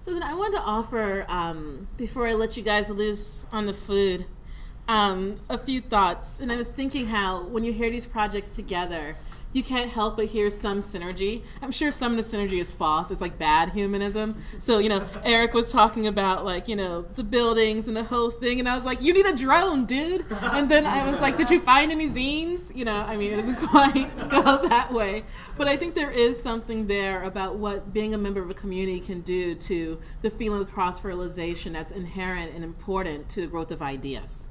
So then I wanted to offer, before I let you guys loose on the food, a few thoughts. And I was thinking how when you hear these projects together, you can't help but hear some synergy. I'm sure some of the synergy is false. It's like bad humanism. So, Eric was talking about the buildings and the whole thing. And I was like, you need a drone, dude. And then I was like, did you find any zines? It doesn't quite go that way. But I think there is something there about what being a member of a community can do to the feeling of cross-fertilization that's inherent and important to the growth of ideas.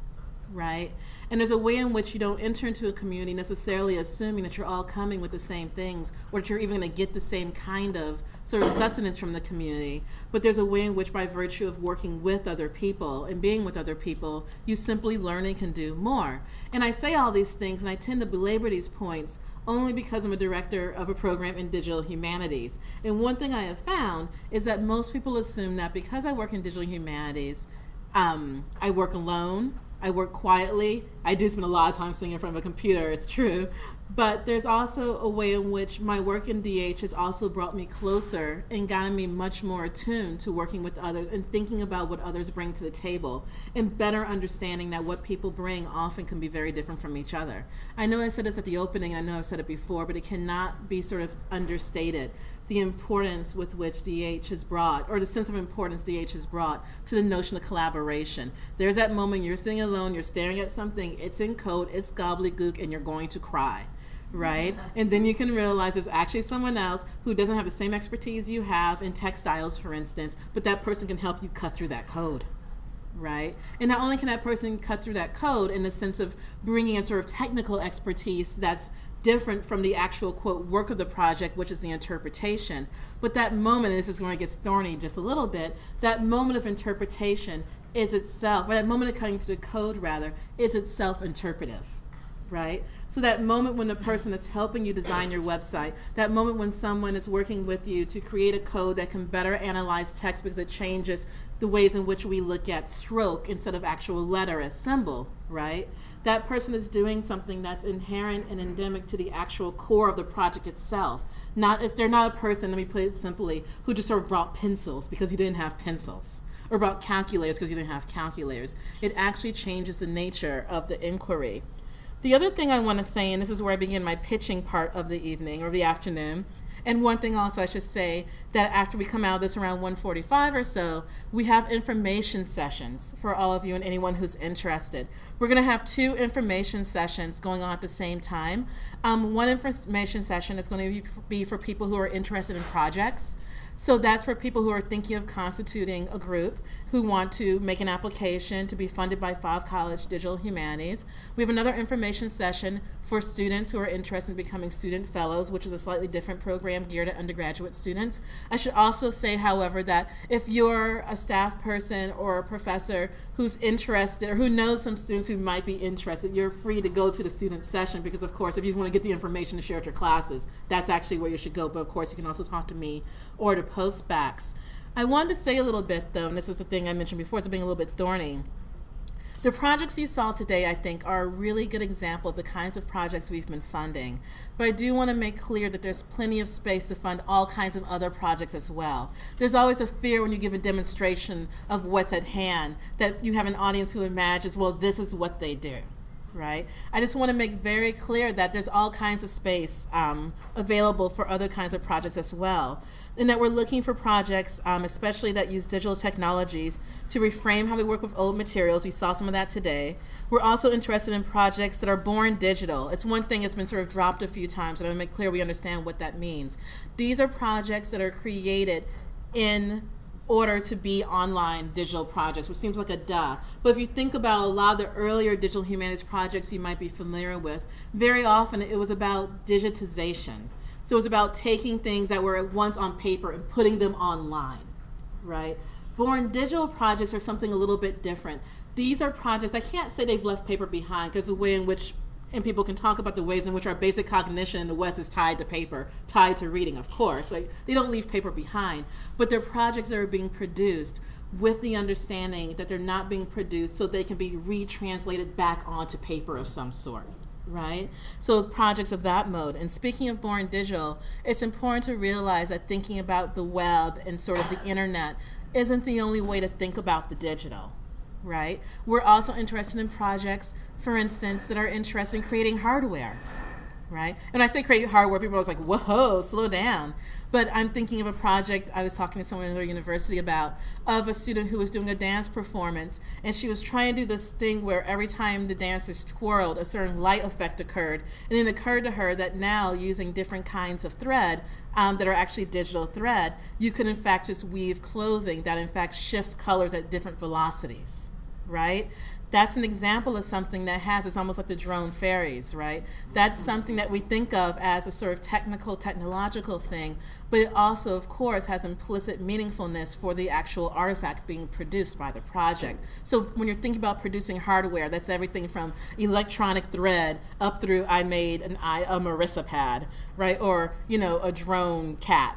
Right? And there's a way in which you don't enter into a community necessarily assuming that you're all coming with the same things or that you're even going to get the same kind of sort of sustenance from the community. But there's a way in which, by virtue of working with other people and being with other people, you simply learn and can do more. And I say all these things, and I tend to belabor these points only because I'm a director of a program in digital humanities. And one thing I have found is that most people assume that because I work in digital humanities, I work alone, I work quietly. I do spend a lot of time sitting in front of a computer, it's true. But there's also a way in which my work in DH has also brought me closer and gotten me much more attuned to working with others and thinking about what others bring to the table and better understanding that what people bring often can be very different from each other. I know I said this at the opening, and I know I've said it before, but it cannot be sort of understated, the importance with which DH has brought, or the sense of importance DH has brought to the notion of collaboration. There's that moment you're sitting alone, you're staring at something, it's in code, it's gobbledygook, and you're going to cry. Right? And then you can realize there's actually someone else who doesn't have the same expertise you have in textiles, for instance, but that person can help you cut through that code. Right? And not only can that person cut through that code in the sense of bringing in sort of technical expertise that's different from the actual, quote, work of the project, which is the interpretation, but that moment, and this is going to get thorny just a little bit, that moment of interpretation is itself, or that moment of cutting through the code, rather, is itself interpretive. Right? So that moment when the person that's helping you design your website, that moment when someone is working with you to create a code that can better analyze text because it changes the ways in which we look at stroke instead of actual letter as symbol, right? That person is doing something that's inherent and endemic to the actual core of the project itself. They're not a person, let me put it simply, who just sort of brought pencils because you didn't have pencils, or brought calculators because you didn't have calculators. It actually changes the nature of the inquiry. The other thing I want to say, and this is where I begin my pitching part of the evening or the afternoon, and one thing also I should say, that after we come out of this around 1:45 or so, we have information sessions for all of you and anyone who's interested. We're going to have 2 information sessions going on at the same time. One information session is going to be for people who are interested in projects. So that's for people who are thinking of constituting a group, who want to make an application to be funded by Five College Digital Humanities. We have another information session for students who are interested in becoming student fellows, which is a slightly different program geared at undergraduate students. I should also say, however, that if you're a staff person or a professor who's interested or who knows some students who might be interested, you're free to go to the student session because, of course, if you want to get the information to share with your classes, that's actually where you should go. But, of course, you can also talk to me or to postbacks. I wanted to say a little bit, though, and this is the thing I mentioned before, it's being a little bit thorny. The projects you saw today, I think, are a really good example of the kinds of projects we've been funding. But I do want to make clear that there's plenty of space to fund all kinds of other projects as well. There's always a fear when you give a demonstration of what's at hand that you have an audience who imagines, well, this is what they do. Right? I just want to make very clear that there's all kinds of space available for other kinds of projects as well, and that we're looking for projects, especially that use digital technologies, to reframe how we work with old materials. We saw some of that today. We're also interested in projects that are born digital. It's one thing that's been sort of dropped a few times, and I want to make clear we understand what that means. These are projects that are created in order to be online digital projects, which seems like a duh. But if you think about a lot of the earlier digital humanities projects you might be familiar with, very often it was about digitization. So it was about taking things that were at once on paper and putting them online, right? Born digital projects are something a little bit different. These are projects, I can't say they've left paper behind because the way in which, and people can talk about the ways in which our basic cognition in the West is tied to paper, tied to reading, of course. Like, they don't leave paper behind, but they're projects that are being produced with the understanding that they're not being produced so they can be retranslated back onto paper of some sort, right? So projects of that mode. And speaking of born digital, it's important to realize that thinking about the web and sort of the internet isn't the only way to think about the digital, right? We're also interested in projects, for instance, that are interested in creating hardware, right? And when I say create hardware, people are like, whoa, slow down. But I'm thinking of a project I was talking to someone in their university about, of a student who was doing a dance performance, and she was trying to do this thing where every time the dancers twirled, a certain light effect occurred. And then it occurred to her that now, using different kinds of thread that are actually digital thread, you could in fact just weave clothing that in fact shifts colors at different velocities, right? That's an example of something that has, it's almost like the drone fairies, right? That's something that we think of as a sort of technological thing, but it also, of course, has implicit meaningfulness for the actual artifact being produced by the project. So when you're thinking about producing hardware, that's everything from electronic thread up through I made a Marissa pad, right? Or, a drone cat.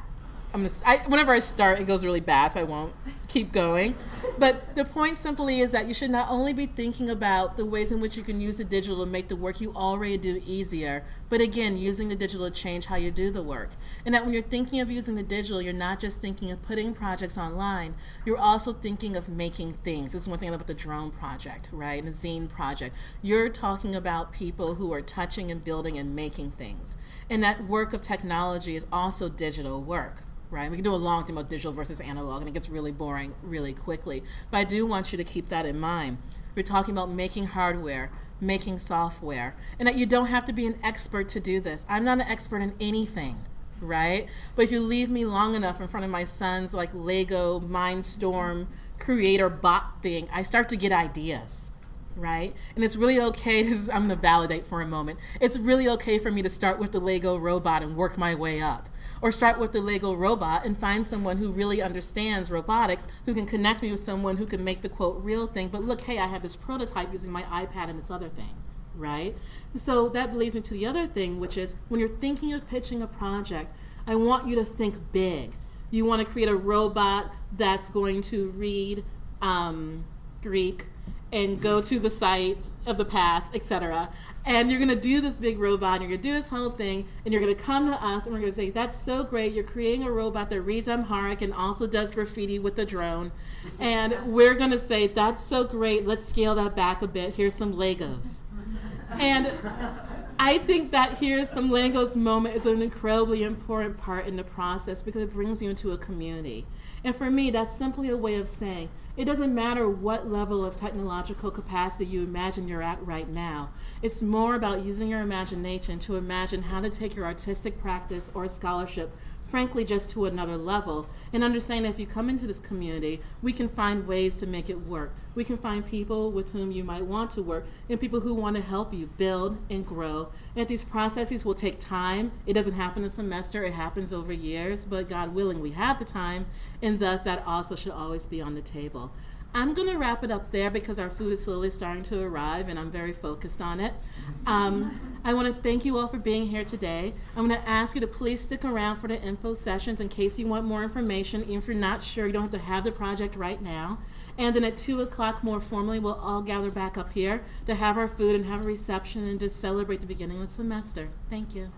Whenever I start, it goes really bad, so I won't keep going. But the point simply is that you should not only be thinking about the ways in which you can use the digital to make the work you already do easier, but again, using the digital to change how you do the work. And that when you're thinking of using the digital, you're not just thinking of putting projects online, you're also thinking of making things. This is one thing about the drone project, right, and the zine project. You're talking about people who are touching and building and making things. And that work of technology is also digital work. Right? We can do a long thing about digital versus analog, and it gets really boring really quickly. But I do want you to keep that in mind. We're talking about making hardware, making software, and that you don't have to be an expert to do this. I'm not an expert in anything, right? But if you leave me long enough in front of my son's like Lego Mindstorm creator bot thing, I start to get ideas. Right? And it's really okay, I'm going to validate for a moment. It's really okay for me to start with the Lego robot and work my way up. Or start with the Lego robot and find someone who really understands robotics, who can connect me with someone who can make the quote real thing. But look, hey, I have this prototype using my iPad and this other thing, right? So that leads me to the other thing, which is when you're thinking of pitching a project, I want you to think big. You want to create a robot that's going to read Greek and go to the site of the past, etc. And you're going to do this big robot, and you're going to do this whole thing, and you're going to come to us, and we're going to say, that's so great, you're creating a robot that reads Amharic and also does graffiti with the drone. And we're going to say, that's so great, let's scale that back a bit, here's some Legos. And I think that Here's Some Legos moment is an incredibly important part in the process because it brings you into a community. And for me, that's simply a way of saying, it doesn't matter what level of technological capacity you imagine you're at right now. It's more about using your imagination to imagine how to take your artistic practice or scholarship, frankly, just to another level, and understand that if you come into this community, we can find ways to make it work. We can find people with whom you might want to work and people who want to help you build and grow. And these processes will take time. It doesn't happen in a semester. It happens over years, but God willing, we have the time, and thus that also should always be on the table. I'm going to wrap it up there because our food is slowly starting to arrive and I'm very focused on it. I want to thank you all for being here today. I'm going to ask you to please stick around for the info sessions in case you want more information. Even if you're not sure, you don't have to have the project right now. And then at 2 o'clock more formally, we'll all gather back up here to have our food and have a reception and just celebrate the beginning of the semester. Thank you.